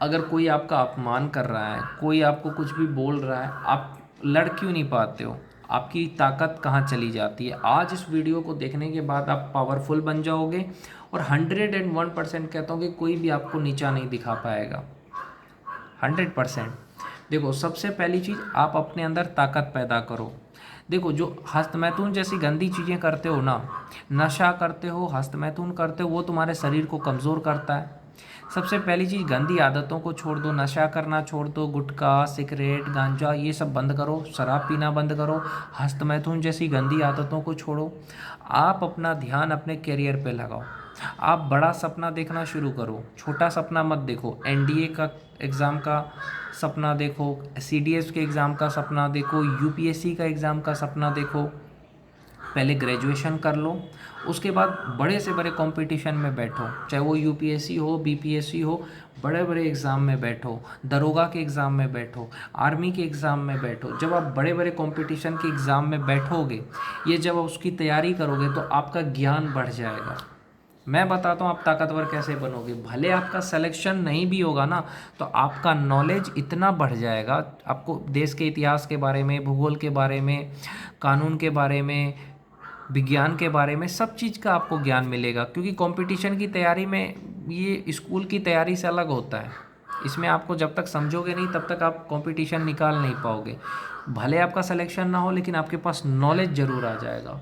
अगर कोई आपका अपमान कर रहा है, कोई आपको कुछ भी बोल रहा है, आप लड़ क्यों नहीं पाते हो? आपकी ताकत कहाँ चली जाती है? आज इस वीडियो को देखने के बाद आप पावरफुल बन जाओगे और 101% कहता हूँ कि कोई भी आपको नीचा नहीं दिखा पाएगा। 100%। देखो, सबसे पहली चीज़, आप अपने अंदर ताकत पैदा करो। देखो, जो हस्तमैथुन जैसी गंदी चीज़ें करते हो ना, नशा करते हो, हस्तमैथुन करते हो, वो तुम्हारे शरीर को कमज़ोर करता है। सबसे पहली चीज़, गंदी आदतों को छोड़ दो, नशा करना छोड़ दो, गुटखा, सिगरेट, गांजा ये सब बंद करो, शराब पीना बंद करो, हस्तमैथुन जैसी गंदी आदतों को छोड़ो। आप अपना ध्यान अपने करियर पे लगाओ। आप बड़ा सपना देखना शुरू करो, छोटा सपना मत देखो। एनडीए का एग्ज़ाम का सपना देखो, सीडीएस के एग्ज़ाम का सपना देखो, यूपीएससी का एग्ज़ाम का सपना देखो। पहले ग्रेजुएशन कर लो, उसके बाद बड़े से बड़े कंपटीशन में बैठो, चाहे वो यूपीएससी हो, बीपीएससी हो, बड़े बड़े एग्ज़ाम में बैठो, दरोगा के एग्ज़ाम में बैठो, आर्मी के एग्ज़ाम में बैठो। जब आप बड़े बड़े कंपटीशन के एग्ज़ाम में बैठोगे, ये जब आप उसकी तैयारी करोगे तो आपका ज्ञान बढ़ जाएगा। मैं बताता हूँ आप ताकतवर कैसे बनोगे। भले आपका सिलेक्शन नहीं भी होगा ना, तो आपका नॉलेज इतना बढ़ जाएगा, आपको देश के इतिहास के बारे में, भूगोल के बारे में, कानून के बारे में, विज्ञान के बारे में, सब चीज़ का आपको ज्ञान मिलेगा। क्योंकि कंपटीशन की तैयारी में ये स्कूल की तैयारी से अलग होता है। इसमें आपको जब तक समझोगे नहीं तब तक आप कंपटीशन निकाल नहीं पाओगे। भले आपका सिलेक्शन ना हो, लेकिन आपके पास नॉलेज ज़रूर आ जाएगा।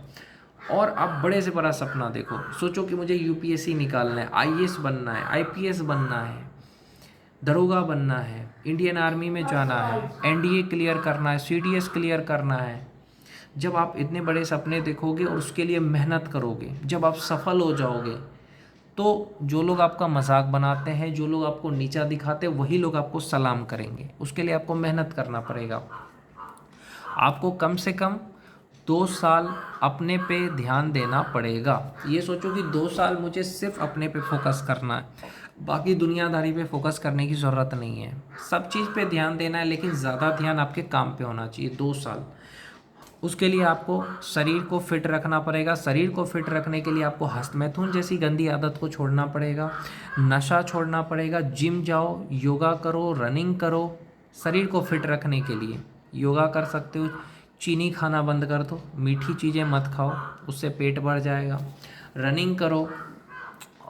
और आप बड़े से बड़ा सपना देखो, सोचो कि मुझे यूपीएससी निकालना है, आईएएस बनना है, आईपीएस बनना है, दरोगा बनना है, इंडियन आर्मी में जाना है, एनडीए क्लियर करना है, सीडीएस क्लियर करना है। जब आप इतने बड़े सपने देखोगे और उसके लिए मेहनत करोगे, जब आप सफल हो जाओगे, तो जो लोग आपका मजाक बनाते हैं, जो लोग आपको नीचा दिखाते हैं, वही लोग आपको सलाम करेंगे। उसके लिए आपको मेहनत करना पड़ेगा। आपको कम से कम 2 साल अपने पे ध्यान देना पड़ेगा। ये सोचो कि 2 साल मुझे सिर्फ अपने पे फोकस करना है, बाकी दुनियादारी पे फोकस करने की ज़रूरत नहीं है। सब चीज़ पे ध्यान देना है, लेकिन ज़्यादा ध्यान आपके काम पे होना चाहिए। 2 साल, उसके लिए आपको शरीर को फिट रखना पड़ेगा। शरीर को फिट रखने के लिए आपको हस्तमैथुन जैसी गंदी आदत को छोड़ना पड़ेगा, नशा छोड़ना पड़ेगा, जिम जाओ, योगा करो, रनिंग करो। शरीर को फिट रखने के लिए योगा कर सकते हो, चीनी खाना बंद कर दो, मीठी चीज़ें मत खाओ, उससे पेट बढ़ जाएगा। रनिंग करो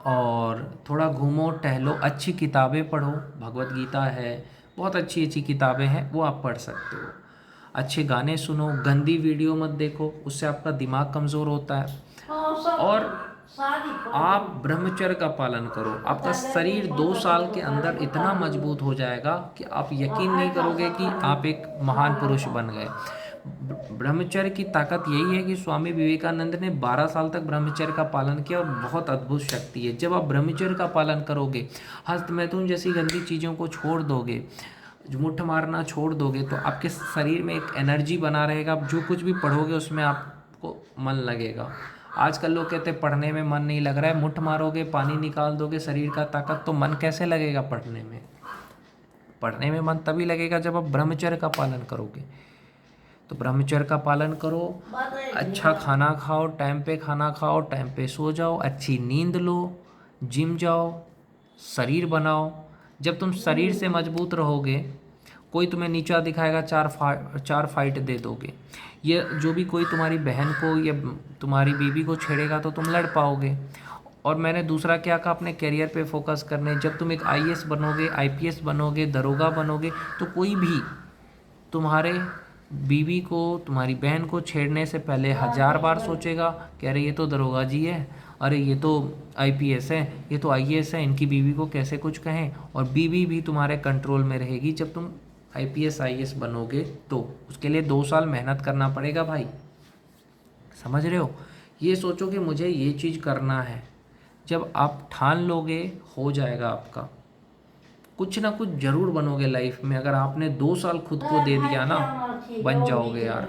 और थोड़ा घूमो टहलो, अच्छी किताबें पढ़ो, भगवत गीता है, बहुत अच्छी अच्छी किताबें हैं, वो आप पढ़ सकते हो। अच्छे गाने सुनो, गंदी वीडियो मत देखो, उससे आपका दिमाग कमज़ोर होता है। और आप ब्रह्मचर्य का पालन करो। आपका शरीर 2 साल के अंदर इतना मजबूत हो जाएगा कि आप यकीन नहीं करोगे कि आप एक महान पुरुष बन गए। ब्रह्मचर्य की ताकत यही है कि स्वामी विवेकानंद ने 12 साल तक ब्रह्मचर्य का पालन किया और बहुत अद्भुत शक्ति है। जब आप ब्रह्मचर्य का पालन करोगे, हस्तमैथुन जैसी गंदी चीज़ों को छोड़ दोगे, मुट्ठ मारना छोड़ दोगे, तो आपके शरीर में एक एनर्जी बना रहेगा। आप जो कुछ भी पढ़ोगे उसमें आपको मन लगेगा। आजकल लोग कहते हैं पढ़ने में मन नहीं लग रहा है। मुट्ठ मारोगे, पानी निकाल दोगे शरीर का ताकत, तो मन कैसे लगेगा पढ़ने में? पढ़ने में मन तभी लगेगा जब आप ब्रह्मचर्य का पालन करोगे। तो ब्रह्मचर्य का पालन करो, अच्छा खाना खाओ, टाइम पे खाना खाओ, टाइम पे सो जाओ, अच्छी नींद लो, जिम जाओ, शरीर बनाओ। जब तुम शरीर से मजबूत रहोगे, कोई तुम्हें नीचा दिखाएगा, चार फाइट दे दोगे। ये जो भी कोई तुम्हारी बहन को या तुम्हारी बीवी को छेड़ेगा तो तुम लड़ पाओगे। और मैंने दूसरा क्या कहा, अपने करियर पे फोकस करने। जब तुम एक आईएएस बनोगे, आईपीएस बनोगे, दरोगा बनोगे, तो कोई भी तुम्हारे बीवी को, तुम्हारी बहन को छेड़ने से पहले 1000 बार सोचेगा कि अरे ये तो दरोगा जी है, अरे ये तो आईपीएस है, ये तो आईएएस है, इनकी बीवी को कैसे कुछ कहें। और बीवी भी तुम्हारे कंट्रोल में रहेगी जब तुम आईपीएस आईएएस बनोगे। तो उसके लिए 2 साल मेहनत करना पड़ेगा भाई, समझ रहे हो? ये सोचो कि मुझे ये चीज़ करना है। जब आप ठान लोगे, हो जाएगा आपका। कुछ ना कुछ जरूर बनोगे लाइफ में। अगर आपने 2 साल खुद को दे दिया ना, बन जाओगे यार।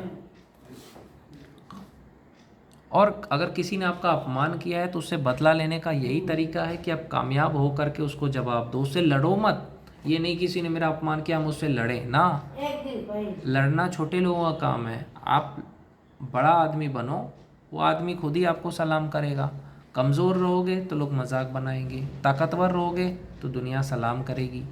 और अगर किसी ने आपका अपमान किया है तो उससे बदला लेने का यही तरीका है कि आप कामयाब हो करके उसको जवाब दो। उससे लड़ो मत। ये नहीं किसी ने मेरा अपमान किया मुझसे लड़े ना। लड़ना छोटे लोगों का काम है। आप बड़ा आदमी बनो, वो आदमी खुद ही आपको सलाम करेगा। कमज़ोर रहोगे तो लोग मजाक बनाएंगे, ताकतवर रहोगे तो दुनिया सलाम करेगी।